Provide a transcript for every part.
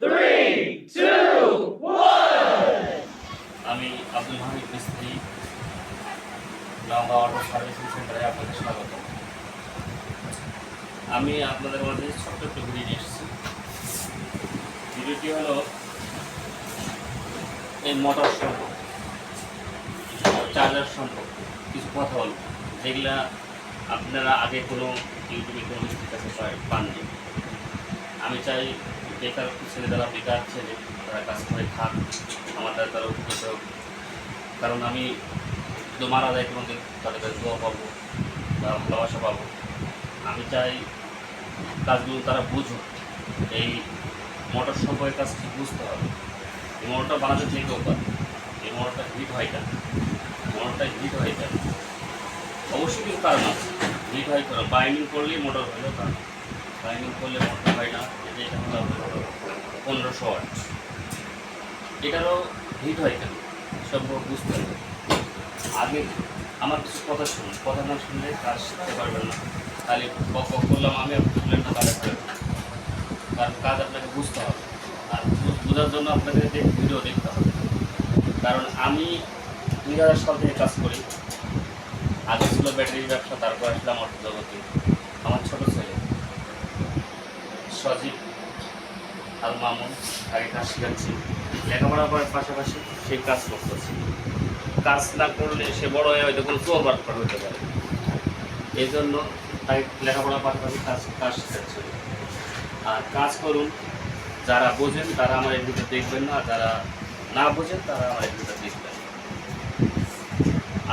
3, 2, 1. আমি আব্দুল হামিদ মিস্ত্রি Naogaon auto servicing সেন্টারে আপনাদের স্বাগত। আমি আপনাদের মাঝে ছোট্ট একটু ভিডিও নিয়ে এসেছি। ভিডিওটি হলো এই মোটর সম্পর্কে, চার্জার সম্পর্কে কিছু কথা বলব, যেগুলা আপনারা আগে কোনো ইউটিউবে কোনো কিছুর কাছে পাননি। আমি চাই বেকার ছেলে, যারা বেকার ছেলে তারা কাজ করে খাক, আমার দ্বারা তারা উপকৃত হোক। কারণ আমি তো মারা যায় তোমাদের, তাদের কাছে দোয়া পাবো বা ভালোবাসা পাবো। আমি চাই কাজগুলো তারা বুঝুক। এই মোটর সম্পর্কে কাজ ঠিক বুঝতে হবে। এই মোটরটা বানাতে যে কেউ পারে, এই মোটরটা হিট হয় কেন, মোটরটা হিট হয় কেন, অবশ্যই কিছু কারণ আছে। হিট হয় কেন, বাইন্ডিং করলেই মোটর হলেও কারণ, বাইন্ডিং করলে মোটর হয় না। এটা হলো 1500 ওয়াট, এটারও হিট হয় কেন সব বুঝতে হবে। আগে আমার কিছু কথা শুনুন, কথা না শুনলে কাজ শিখতে পারবেন না। তাহলে বক করলাম আমি, শুনলেন না কাজে পারবেন, কারণ কাজ আপনাকে বুঝতে হবে। আর বোঝার জন্য আপনাকে ভিডিও দেখতে হবে। কারণ আমি 2000 সাল থেকে কাজ করি। আগে ছিল ব্যাটারির ব্যবসা, তারপর আসলাম অর্থ জগতে। আমার ছোটো ছেলে সজীব আল মামুন আগে কাজ শিখাচ্ছি, লেখাপড়া করার পাশাপাশি সেই কাজ করতেছি। কাজ না করলে সে বড় হয়ে হয়তো কোনো চোর বাটপার হতে পারে। এই জন্য তাই লেখাপড়ার পাশাপাশি কাজ শিখাচ্ছি। আর কাজ করুন, যারা বোঝেন তারা আমার এই ভিডিও দেখবেন না, আর যারা না বোঝেন তারা আমার এই ভিডিও দেখবেন।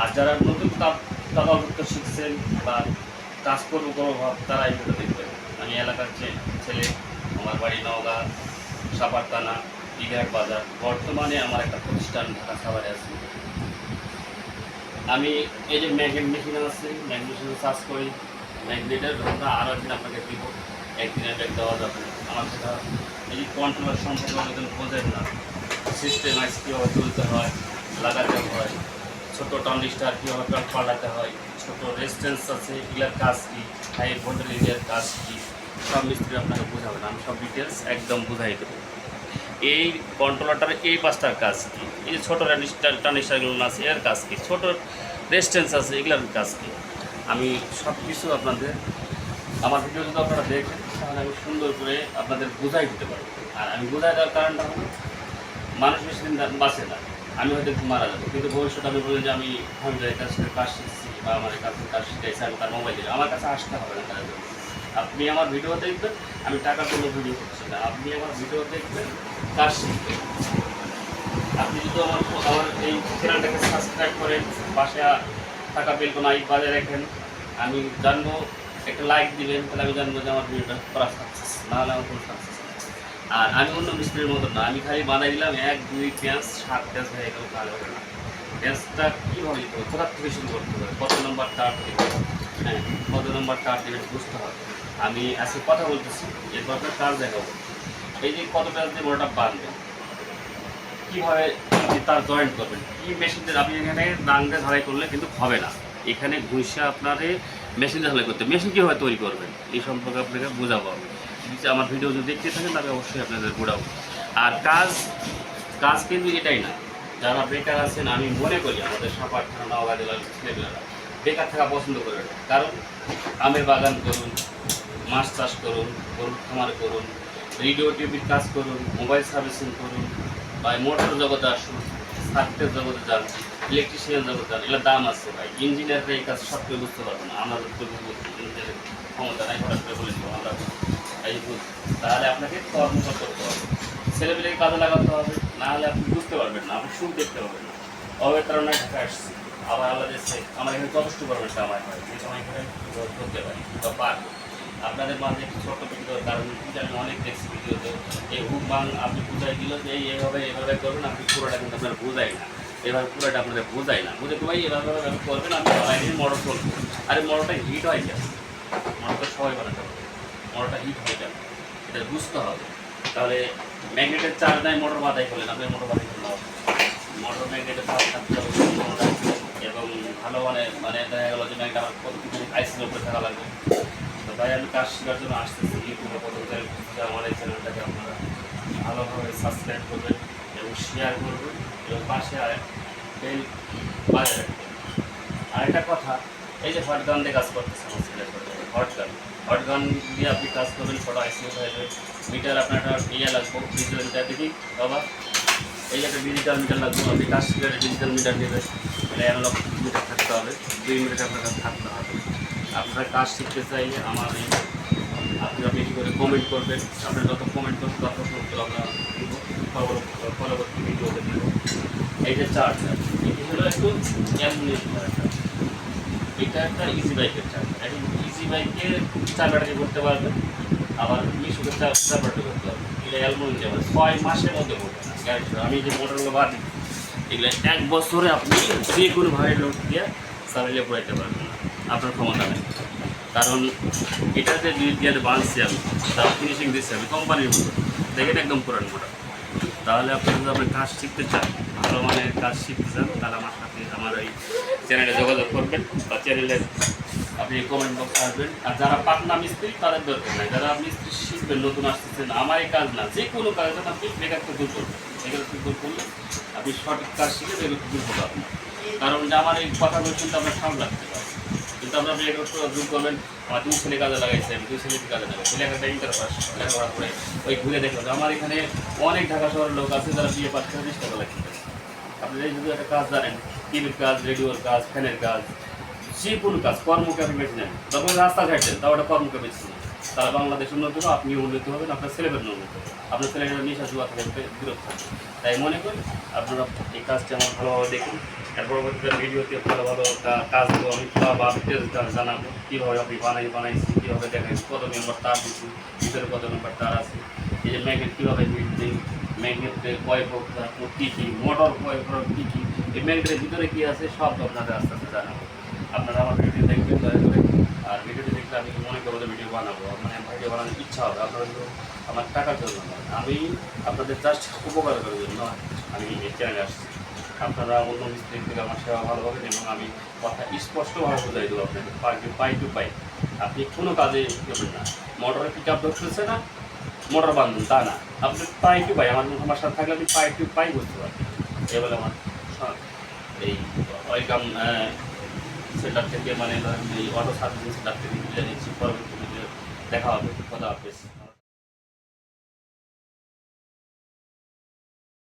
আর যারা নতুন তাদাবুক্ত শিখছেন বা কাজ করবো কোনো ভাব, তারা এই ভিডিও দেখবেন। আমি এলাকার ছেলে, আমার বাড়ি নওগাঁ সাপার থানা দিঘাট বাজার। বর্তমানে আমার একটা প্রতিষ্ঠান ঢাকা সাভারে আছে। আমি এই যে ম্যাগনেট মেশিন আছে, ম্যাগনেট মেশিনে চার্জ করি। ম্যাগনেটের ঘটনা আরও একদিন আপনাকে দিব, একদিনের ব্যাগ দেওয়া যাবে। আমার সেটা এই যে কন্ট্রোলার সম্পর্কে অনেকদিন বোঝেন না, সিস্টেম আইস কীভাবে তুলতে হয়, লাগাতে হয়, ছোটো ট্রানজিস্টার কীভাবে পাল্টাতে হয়, ছোটো রেজিস্ট্যান্স আছে, এগুলোর কাজ কী, হাই ভোল্টেজের কাজ কী, সব মিস্ত্রি আপনাকে বোঝাবেন। আমি সব ডিটেলস একদম বুঝাই দেবো। এই কন্ট্রোলারটার এই পাঁচটার কাজ কী, এই যে ছোটো ট্রানজিস্টারগুলো আছে এর কাজ কী, ছোটো রেজিস্ট্যান্স আছে এগুলোর কাজ কী, আমি সব কিছু আপনাদের আমার ভিডিও যদি আপনারা দেখেন তাহলে আমি সুন্দর করে আপনাদের বোঝাই দিতে পারবো। আর আমি বোঝাই দেওয়ার কারণটা হলো, মানুষ বেশি দিন বাঁচে না, আমি হয়তো একটু মারা যাবো, কিন্তু ভবিষ্যতে আমি বলি যে আমি হামিদের কাছ থেকে কাজ শিখছি বা আমার কাছ থেকে কাজ শিখাইছি, আমি তার মোবাইল দিলে আমার কাছে আসতে হবে না তার জন্য। আপনি আমার ভিডিও দেখবেন, আমি টাকার জন্য ভিডিও করছি না, আপনি আমার ভিডিও দেখবেন, কাজ শিখবেন। আপনি যদি আমার এই চ্যানেলটাকে সাবস্ক্রাইব করেন, পাশে টাকা বেল কোনো বাজে রাখেন, আমি জানবো, একটা লাইক দিবেন, তাহলে আমি জানবো যে আমার ভিডিওটা করা সাকসেস, নাহলে আমার কোনো সাকসেস নেই। আর আমি অন্য মিস্ত্রির মতো না, আমি খালি বানাই দিলাম 1, 2 পেঁয়াজ 7 পেঁয়াজ হয়ে গেল, ভালো হবে না। পেঁয়াজটা কীভাবে দিতে হবে, কোথার থেকে শুরু করতে হবে, কত নম্বর তার দেবে, হ্যাঁ কত নম্বর তার দেবেন বুঝতে হবে। আমি আজকে কথা বলতেছি, এরপর আপনার কাজ দেখাবো। এই যে কত পেঁয়াজ দিয়ে বড়টা বাঁধবেন, কীভাবে আপনি তার জয়েন্ট করবেন, কী মেশিন দিয়ে। আপনি এখানে দাঙ্গে ঝালাই করলে কিন্তু হবে না, এখানে ঘুষে আপনারে মেশিন ঝালাই করতে, মেশিন কীভাবে তৈরি করবেন এই সম্পর্কে আপনাকে বোঝাবো আমি। আমার ভিডিও যদি দেখতে থাকেন তাহলে অবশ্যই আপনাদের বোঝাবো। আর কাজ কিন্তু এটাই না, যারা বেকার আছেন, আমি মনে করি আমাদের সাপার থানা নওগাঁ জেলার ছেলেমেয়েরা বেকার থাকা পছন্দ করে না। কারণ আমের বাগান করুন, মাছ চাষ করুন, গরুর খামার করুন, রেডিও টিভির কাজ করুন, মোবাইল সার্ভিসিং করুন, বা মোটর জগতে আসুন, সার্কিটের জগতে যান, ইলেকট্রিশিয়ান জগতে যান, এগুলোর দাম আছে ভাই। ইঞ্জিনিয়াররা এই কাজ সব কেউ বুঝতে পারবে না, আমরা ইঞ্জিনিয়ারের ক্ষমতা নাই, হঠাৎ করে বলে দেবো আমরা এই বুঝ। তাহলে আপনাকে কর্মকার করতে হবে, ছেলেমেয়েকে কাজে লাগাতে হবে, না হলে আপনি বুঝতে পারবেন না, আপনি সুখ দেখতে পারবেন না। অভাবের কারণে ঢাকা আসছি, আবার আল্লাহ দেশে আমার এখানে যথেষ্ট পরিমাণে কামাই হয়, যে সময় এখানে করতে পারি বা পারবো। আপনাদের মাঝে একটু ছোট্ট ভিডিওর কারণ আমি অনেক দেখছি ভিডিওতে, এই হুক বাং আপনি বুঝাই দিল যে এইভাবে করবেন, আপনি পুরোটা কিন্তু আপনার বোঝাই না, এভাবে পুরোটা আপনাদের বোঝাই না, বুঝে ভাই এভাবে করবেন, আপনি অনলাইনে মোটর চলবে। আর এই মোটরটা হিট হয় কেন, মোটরটা সবাই বানাতে হবে, মোটরটা হিট হয়ে যাবে, এটা বুঝতে হবে। তাহলে ম্যাগনেটের চার্জ নেয় মোটর বাধাই করলেন, আপনি মোটর বাধাই করলে হবে, মোটর ম্যাগনেটের চার্জ থাকতে হবে এবং ভালো মানে দেখা গেলো যে ম্যাগনেট আমার কতটুকু আইসির উপরে থাকা লাগবে। তো তাই আমি কাজ শেখার জন্য আসতেছি, ইউটিউবে কত আমার এই চ্যানেলটাকে আপনারা ভালো ভালোভাবে সাবস্ক্রাইব করবেন এবং শেয়ার করবেন এবং পাশে বেল বাজায় রাখবেন। আর একটা কথা, এই যে হট গান দিয়ে কাজ করতেছে আমার ছেলে, হট গান দিয়ে আপনি কাজ করবেন, ফটো আইসিউ হয়ে যাবে। মিটার আপনার একটা ইয়ে লাগবে, ডিজিটাল মিটার দেখি বাবা, এই একটা ডিজিটাল মিটার লাগবে। আপনি কাজ শিখে ডিজিটাল মিটার নেবেন, মানে অ্যানালগ মিটার থাকতে হবে, 2 মিটার আপনার কাছে থাকতে হবে। আপনারা কাজ শিখতে চাইলে আমার এই আপনারা বেশি করে কমেন্ট করবেন, আপনারা যত কমেন্ট করবেন তত উত্তর আমরা দিব, পরবর্তী ভিডিওতে দিব। এই যে চার্জার, এটি হলো একটু অ্যালুমিনিয়াম চার্জার, এটা একটা ইজি বাইকের চার্জার। এখন ইজি বাইকের চার্জারটি করতে পারবেন, আবার মিশুকের চার্জারটি করতে পারবেন। এটা অ্যালুমিনিয়াম 6 মাসের মধ্যে করবেন না গ্যারান্টি। আমি যে মোটরগুলো বাদ দিই এগুলো 1 বছরে আপনি যে কোনো ভারী লোড দিয়ে চালিয়ে পড়াইতে পারবেন না, আপনার ক্ষমতা নেই। কারণ এটাতে দিয়ে বানছি আমি, তার ফিনিশিং দিচ্ছি আমি কোম্পানির মতো, দেখেন একদম পুরান মোটর। তাহলে আপনি যদি আপনি কাজ শিখতে চান, ভালো মানের কাজ শিখতে চান, তাহলে আমার সাথে আমার এই চ্যানেলে যোগাযোগ করবেন বা চ্যানেলে আপনি কমেন্ট বক্সে আসবেন। আর যারা পাটনা মিস্ত্রি তাদের দরকার নাই, যারা মিস্ত্রি শিখবেন, নতুন আসতেছেন, আমার এই কাজ না, যে কোনো কাজ যেন আপনি বেকারকে দূর করবেন। বেকারকে দূর করলে আপনি সঠিক কাজ শিখে বেকারকে দূর করবো আপনার। কারণ যে আমার এই কথাগুলো শুনতে আপনার খারাপ লাগতে পারে, কিন্তু আপনার বেকারত্ব দূর করবেন। আমার 2 ছেলে কাজে লাগাইছে, আমি 2 ছেলেকে কাজে লাগাইছি, লেখাটা ইন্টার পাস লেখাপড়া করে ওই ঘুরে দেখলাম আমার এখানে অনেক ঢাকা শহরের লোক আছে যারা বিয়ে পাস করে 20 টাকা লাগছে। আপনি যদি একটা কাজ জানেন, টিভির কাজ, রেডিওর কাজ, ফ্যানের কাজ, যে কোনো কাজ কর্মকে আপনি বেছে নেন, তখন রাস্তা ঘাটছেন তাও একটা কর্মকে বেছে নেন, তাহলে বাংলাদেশ উন্নত হবে, আপনিও উন্নত হবেন, আপনার ছেলেমেয়ের উন্নত হবে, আপনার ছেলেমেয়েরা নেশা জুয়া থেকে বিরত থাকবে। তাই মনে করি আপনারা এই কাজটি আমার ভালোভাবে দেখুন। এর পরবর্তীতে ভিডিওতে ভালো ভালো কাজগুলো আমি বা ডিটেলস জানাবো, কীভাবে আপনি বানাইছি, কীভাবে দেখাইছি, কত নম্বর তার দিচ্ছি, ভিতরে কত নম্বর তার আছে, এই যে ম্যাগনেট কীভাবে ফিট দিই, ম্যাগনেটের কয় প্রকার, কী কী মোটর কয় প্রকার, কী কী, এই ম্যাগনেটের ভিতরে কী আছে সব আপনাদের আস্তে আস্তে জানাবো। আপনারা আমার ভিডিও দেখবেন দয়া করে। আর ভিডিওটি দেখলে আমি মনে করবো যে ভিডিও বানাবো, মানে ভিডিও বানানোর ইচ্ছা হবে। আপনারা কিন্তু আমার টাকার জন্য নয়, আমি আপনাদের জাস্ট উপকার করার জন্য আমি এই চ্যানেলে আসছি। আপনারা অন্য মিস্ত্রি থেকে আমার সেবা ভালো পাবেন এবং আমি কথা স্পষ্টভাবে বোঝাই দেবো আপনাকে, পাই টু পাই। আপনি কোনো কাজে করবেন না, মোটরে পিক আপ ধরতেছে না, মোটর বান্ধব তা না, আপনি পাই টু পাই আমার সাথে থাকলে আপনি পাই টু পাই বুঝতে পারবেন। এবার আমার এই ওয়েলকাম সেন্টার থেকে, মানে এই অটো সার্ভিস সেন্টার থেকে বিদায় নিচ্ছি। পরবর্তী ভিডিও দেখা হবে, কথা হবে।